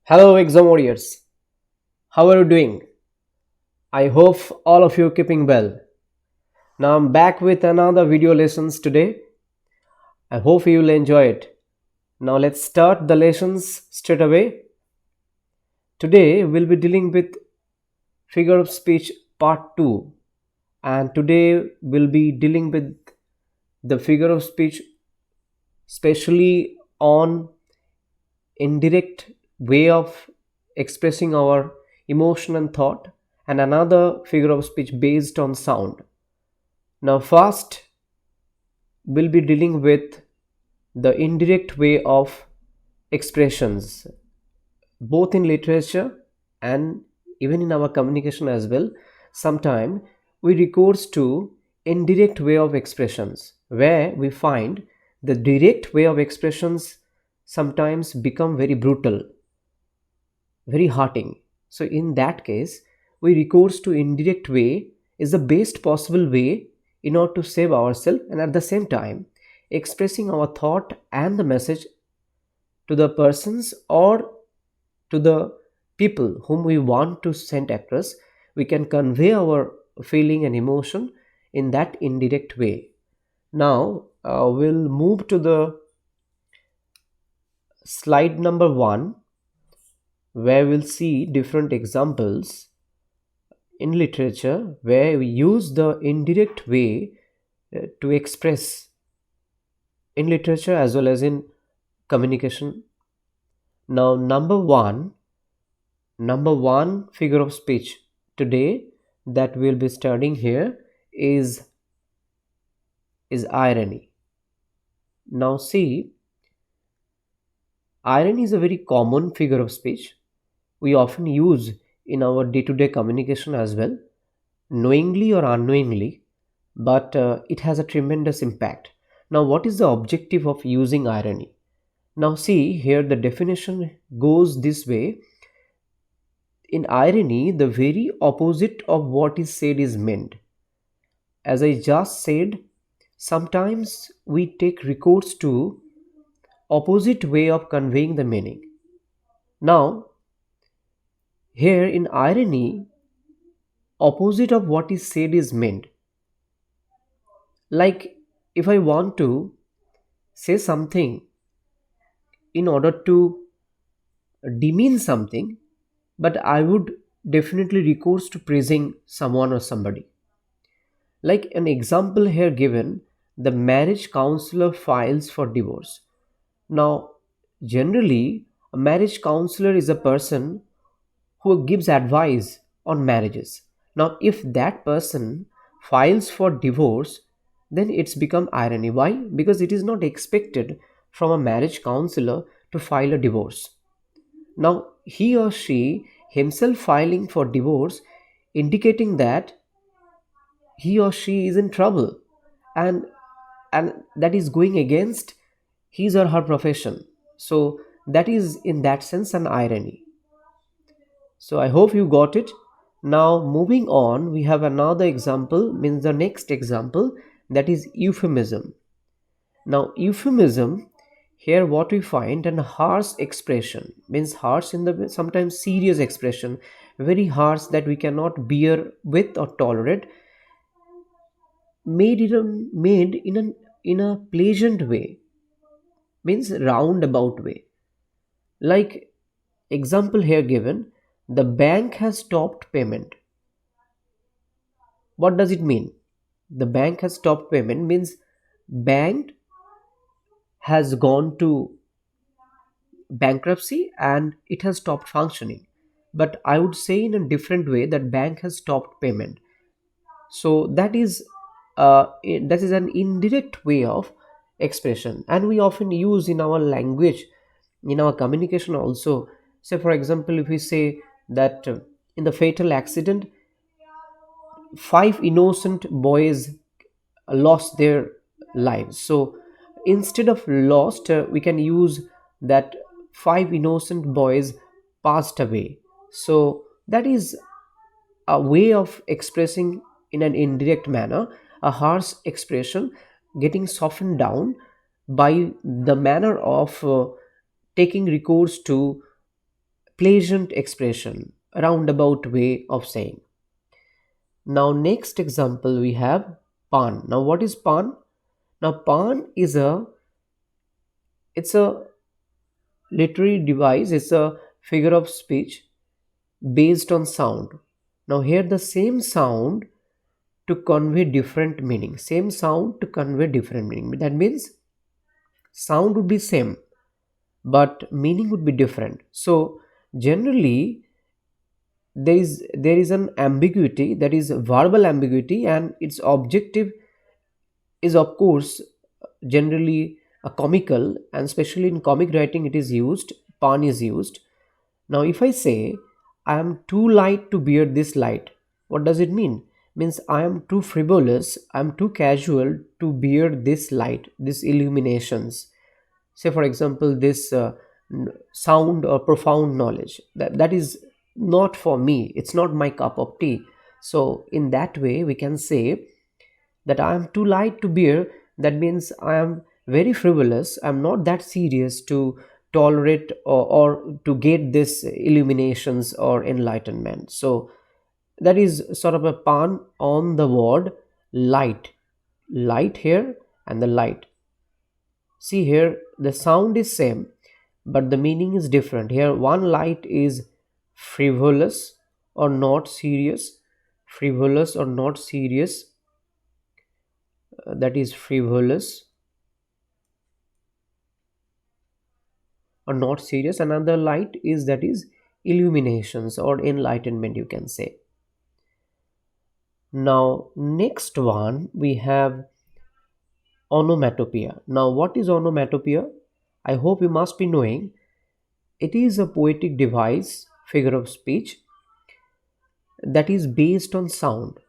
Hello, exam warriors. How are you doing? I hope all of you keeping well. Now I'm back with another video lessons today. I hope you will enjoy it. Now let's start the lessons straight away. Today we'll be dealing with figure of speech part 2, and today we'll be dealing with the figure of speech especially on indirect way of expressing our emotion and thought, and another figure of speech based on sound. Now first we'll be dealing with the indirect way of expressions, both in literature and even in our communication as well. Sometimes we recourse to indirect way of expressions where we find the direct way of expressions sometimes become very brutal, very hurting. So in that case, we recourse to indirect way is the best possible way in order to save ourselves, and at the same time expressing our thought and the message to the persons or to the people whom we want to send across. We can convey our feeling and emotion in that indirect way. Now we'll move to the slide number 1, where we'll see different examples in literature where we use the indirect way to express in literature as well as in communication. Now number one figure of speech today that we'll be studying here is irony. Now see, irony is a very common figure of speech we often use in our day-to-day communication as well, knowingly or unknowingly, but it has a tremendous impact. Now what is the objective of using irony? Now see here, the definition goes this way. In irony, the very opposite of what is said is meant. As I just said, sometimes we take recourse to opposite way of conveying the meaning. Now here in irony, opposite of what is said is meant. Like if I want to say something in order to demean something, but I would definitely recourse to praising someone or somebody. Like an example here given, the marriage counselor files for divorce. Now, generally, a marriage counselor is a person who gives advice on marriages. Now, if that person files for divorce, then it's become irony. Why? Because it is not expected from a marriage counselor to file a divorce. Now, he or she himself filing for divorce, indicating that he or she is in trouble, and that is going against his or her profession. So that is in that sense an irony. So I hope you got it. Now moving on, we have another example, means the next example, that is euphemism. Now euphemism, here what we find, an harsh expression, means harsh in the sometimes serious expression, very harsh that we cannot bear with or tolerate, made in a pleasant way, means roundabout way. Like example here given, the bank has stopped payment. What does it mean? The bank has stopped payment means bank has gone to bankruptcy and it has stopped functioning. But I would say in a different way that bank has stopped payment. So that is an indirect way of expression, and we often use in our language, in our communication also. Say for example, if we say that in the fatal accident, five innocent boys lost their lives. So instead of lost, we can use that five innocent boys passed away. So that is a way of expressing in an indirect manner a harsh expression getting softened down by the manner of taking recourse to pleasant expression, a roundabout way of saying. Now, next example we have pan. Now, what is pan? Now, pan is a literary device. It's a figure of speech based on sound. Now, here the same sound to convey different meaning. Same sound to convey different meaning. That means sound would be same, but meaning would be different. So generally there is an ambiguity, that is verbal ambiguity, and its objective is of course generally a comical, and especially in comic writing it is used, pun is used. Now if I say I am too light to bear this light, what does it mean? Means I am too frivolous, I am too casual to bear this light, this illuminations. Say for example this sound or profound knowledge, that is not for me, it's not my cup of tea. So in that way we can say that I am too light to bear. That means I am very frivolous, I'm not that serious to tolerate or to get this illuminations or enlightenment. So that is sort of a pun on the word light. Light here and the light. See here the sound is same, but the meaning is different. Here one light is frivolous or not serious, frivolous or not serious, that is frivolous or not serious. Another light is, that is illuminations or enlightenment, you can say. Now next one we have onomatopoeia. Now what is onomatopoeia? I hope you must be knowing. It is a poetic device, figure of speech, that is based on sound.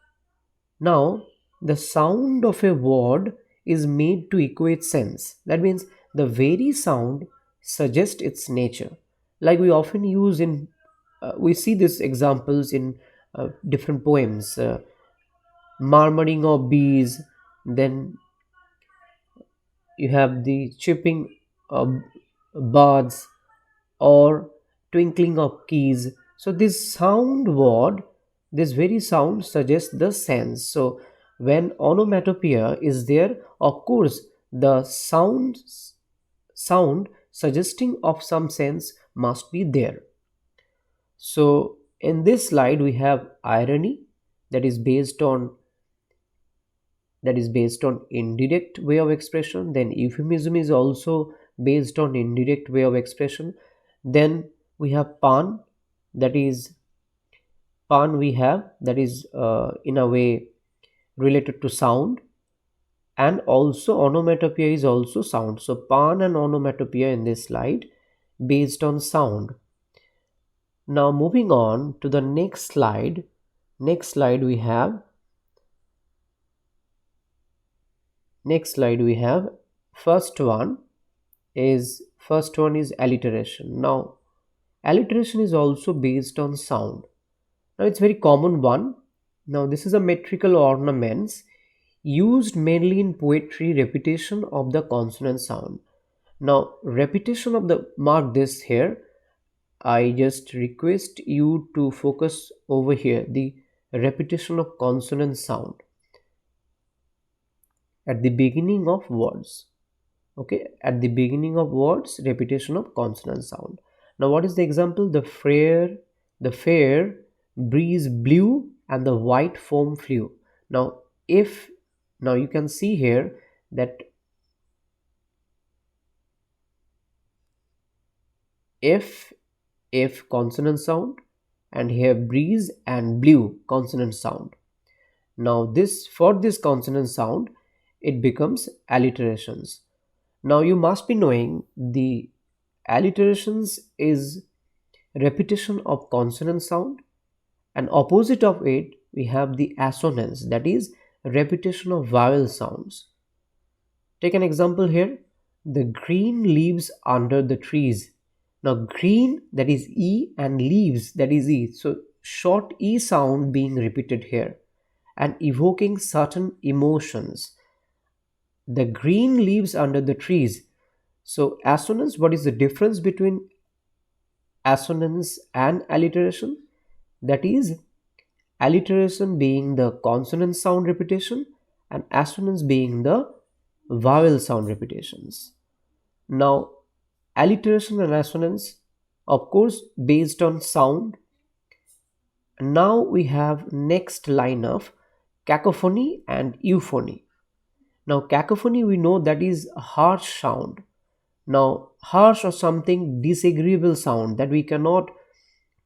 Now the sound of a word is made to equate sense. That means the very sound suggests its nature. Like we often use in, we see these examples in different poems. Murmuring of bees, then you have the chirping of birds or twinkling of keys. So this sound word, this very sound suggests the sense. So when onomatopoeia is there, of course the sound suggesting of some sense must be there. So in this slide we have irony, that is based on indirect way of expression. Then euphemism is also based on indirect way of expression. Then we have pun, that is pun we have, that is in a way related to sound, and also onomatopoeia is also sound. So pun and onomatopoeia in this slide based on sound. Now moving on to the next slide. Next slide we have first one is alliteration. Now alliteration is also based on sound. Now it's very common one. Now this is a metrical ornaments used mainly in poetry, repetition of the consonant sound. Now repetition of the, mark this here, I just request you to focus over here, the repetition of consonant sound at the beginning of words. Okay, at the beginning of words, repetition of consonant sound. Now what is the example? The fair breeze blew and the white foam flew. Now you can see here that if consonant sound, and here breeze and blew consonant sound. Now this, for this consonant sound, it becomes alliterations. Now you must be knowing the alliterations is repetition of consonant sound, and opposite of it we have the assonance, that is repetition of vowel sounds. Take an example here, the green leaves under the trees. Now green, that is E, and leaves, that is E. So short E sound being repeated here and evoking certain emotions. The green leaves under the trees. So assonance, what is the difference between assonance and alliteration. That is, alliteration being the consonant sound repetition and assonance being the vowel sound repetitions. Now, alliteration and assonance, of course, based on sound. Now we have next line of cacophony and euphony. Now, cacophony, we know that is a harsh sound. Now, harsh or something disagreeable sound that we cannot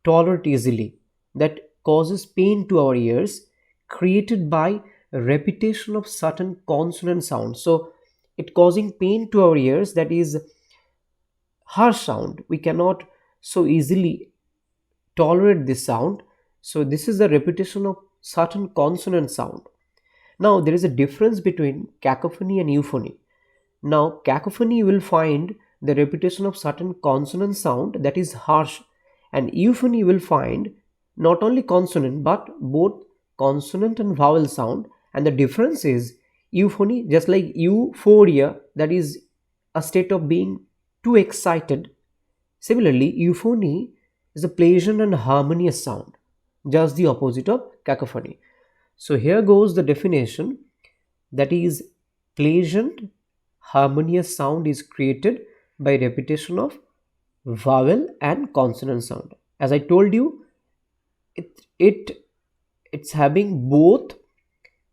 tolerate easily, that causes pain to our ears, created by repetition of certain consonant sounds. So, it causing pain to our ears, that is harsh sound. We cannot so easily tolerate this sound. So, this is the repetition of certain consonant sound. Now, there is a difference between cacophony and euphony. Now, cacophony will find the repetition of certain consonant sound that is harsh, and euphony will find not only consonant but both consonant and vowel sound. And the difference is euphony, just like euphoria, that is a state of being too excited. Similarly, euphony is a pleasant and harmonious sound, just the opposite of cacophony. So here goes the definition, that is, pleasant harmonious sound is created by repetition of vowel and consonant sound. As I told you, it's having both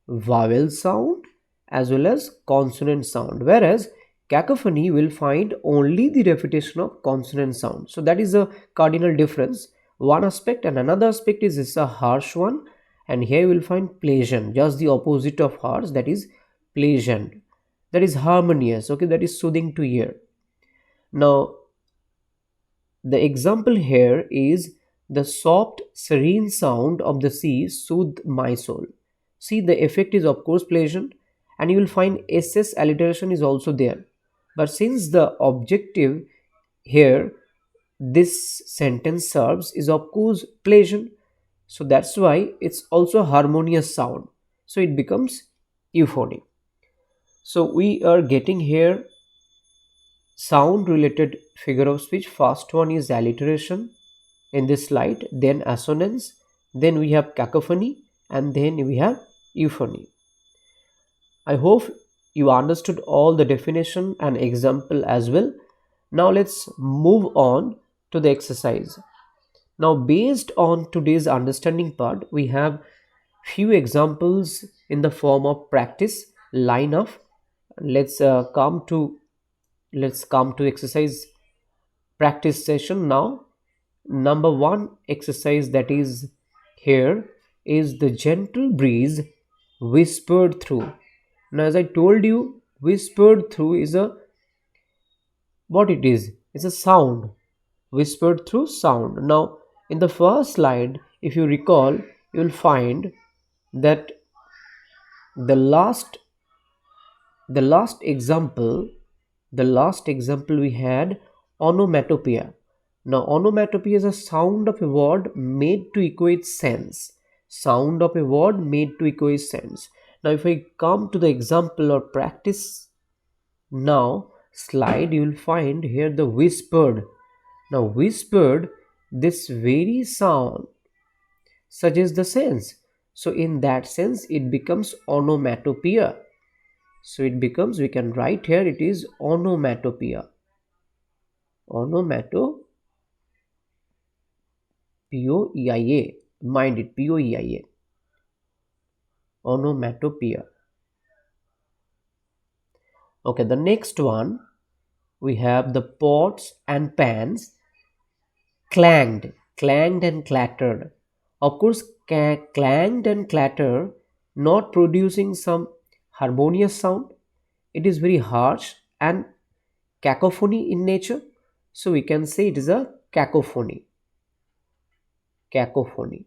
vowel sound as well as consonant sound, whereas cacophony will find only the repetition of consonant sound. So that is a cardinal difference, one aspect. And another aspect is it's a harsh one, and here you will find pleasant, just the opposite of harsh, that is pleasant, that is harmonious, okay, that is soothing to ear. Now, the example here is the soft serene sound of the sea soothed my soul. See, the effect is of course pleasant, and you will find ss alliteration is also there. But since the objective here this sentence serves is of course pleasant, so that's why it's also harmonious sound, so it becomes euphony. So we are getting here sound related figure of speech. First one is alliteration in this slide, then assonance, then we have cacophony, and then we have euphony. I hope you understood all the definition and example as well. Now let's move on to the exercise. Now, based on today's understanding part, we have few examples in the form of practice line of. Let's come to exercise practice session now. Number one exercise that is here is the gentle breeze whispered through. Now, as I told you, whispered through is a what it is. It's a sound, whispered through sound. Now, in the first slide, if you recall, you will find that the last the last example the last example we had onomatopoeia. Now, onomatopoeia is a sound of a word made to equate sense. Sound of a word made to equate sense. Now, if I come to the example or practice now slide, you will find here the whispered. Now, whispered, this very sound suggests the sense. So, in that sense, it becomes onomatopoeia. So, it becomes, we can write here, it is onomatopoeia. Onomatopoeia. P-O-E-I-A. Mind it, P-O-E-I-A. Onomatopoeia. Okay, the next one, we have the pots and pans clanged and clattered. Of course, clanged and clatter, not producing some harmonious sound. It is very harsh and cacophony in nature. So we can say it is a cacophony. Cacophony.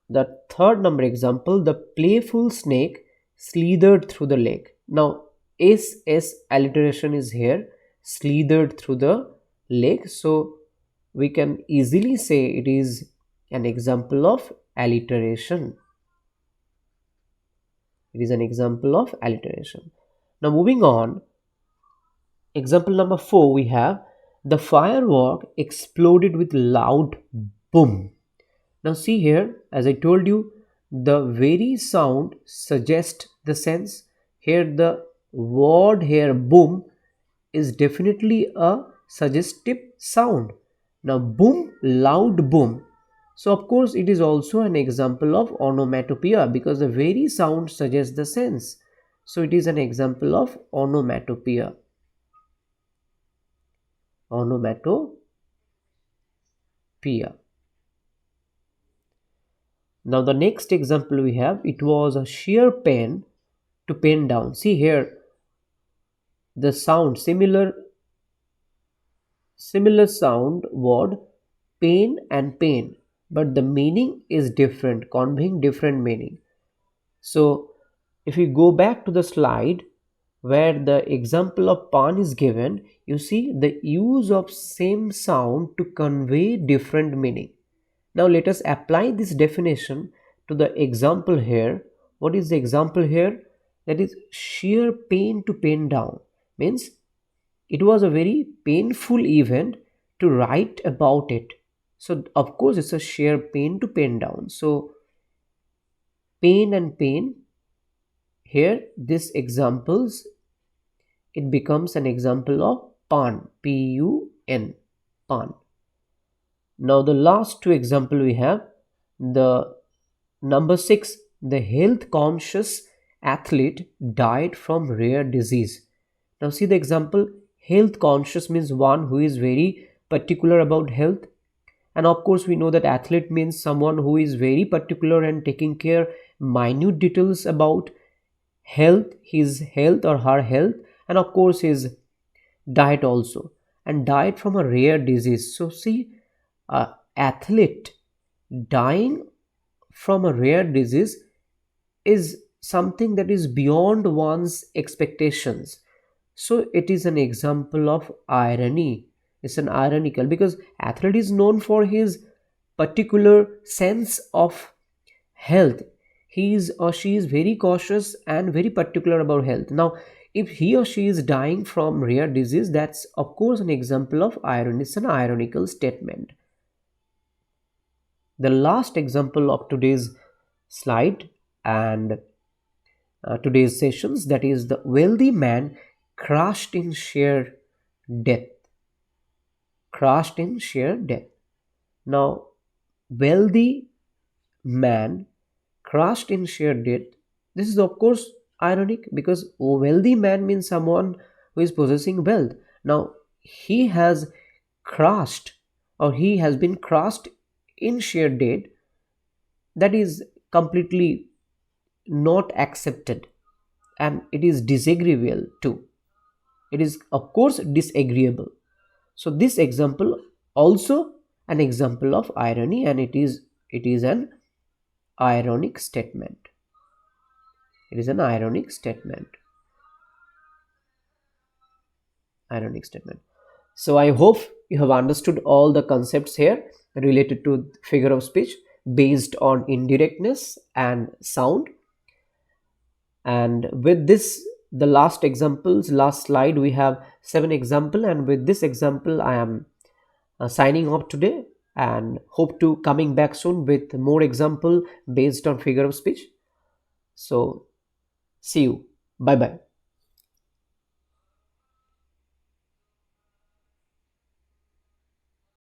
The third number example, the playful snake slithered through the lake. Now, SS alliteration is here, slithered through the lake. So we can easily say it is an example of alliteration. It is an example of alliteration. Now, moving on, Example number 4, we have the firework exploded with loud boom. Now see here, as I told you, the very sound suggests the sense. Here the word here boom is definitely a suggestive sound. Now boom, loud boom. So of course it is also an example of onomatopoeia because the very sound suggests the sense. So it is an example of onomatopoeia. Onomatopoeia. Now the next example we have, it was a sheer pen to pen down. See here, the sound, similar sound word, pain and pain, but the meaning is different, conveying different meaning. So if we go back to the slide where the example of pan is given, you see the use of same sound to convey different meaning. Now let us apply this definition to the example here. What is the example here? That is sheer pain to pen down. Means it was a very painful event to write about it. So of course it's a sheer pain to pen down. So pain and pain, here this examples, it becomes an example of pan, P-U-N, pan. Now the last two example we have, the number 6, the health conscious athlete died from rare disease. Now see the example, health conscious means one who is very particular about health, and of course we know that athlete means someone who is very particular and taking care minute details about health, his health or her health, and of course his diet also, and died from a rare disease. So see, a athlete dying from a rare disease is something that is beyond one's expectations. So it is an example of irony. It's an ironical because athlete is known for his particular sense of health. He is or she is very cautious and very particular about health. Now if he or she is dying from rare disease, that's of course an example of irony. It's an ironical statement. The last example of today's slide and today's sessions, that is the wealthy man crushed in sheer death. Crushed in sheer death. Now wealthy man crushed in sheer death, this is of course ironic because a wealthy man means someone who is possessing wealth. Now he has crushed or he has been crushed in sheer death, that is completely not accepted, and it is disagreeable too. It is of course disagreeable. So this example also an example of irony, and it is an ironic statement. It is an ironic statement. Ironic statement. So I hope you have understood all the concepts here related to figure of speech based on indirectness and sound. And with this, the last examples, last slide, we have 7 example, and with this example I am signing off today and hope to coming back soon with more example based on figure of speech. So see you. Bye bye.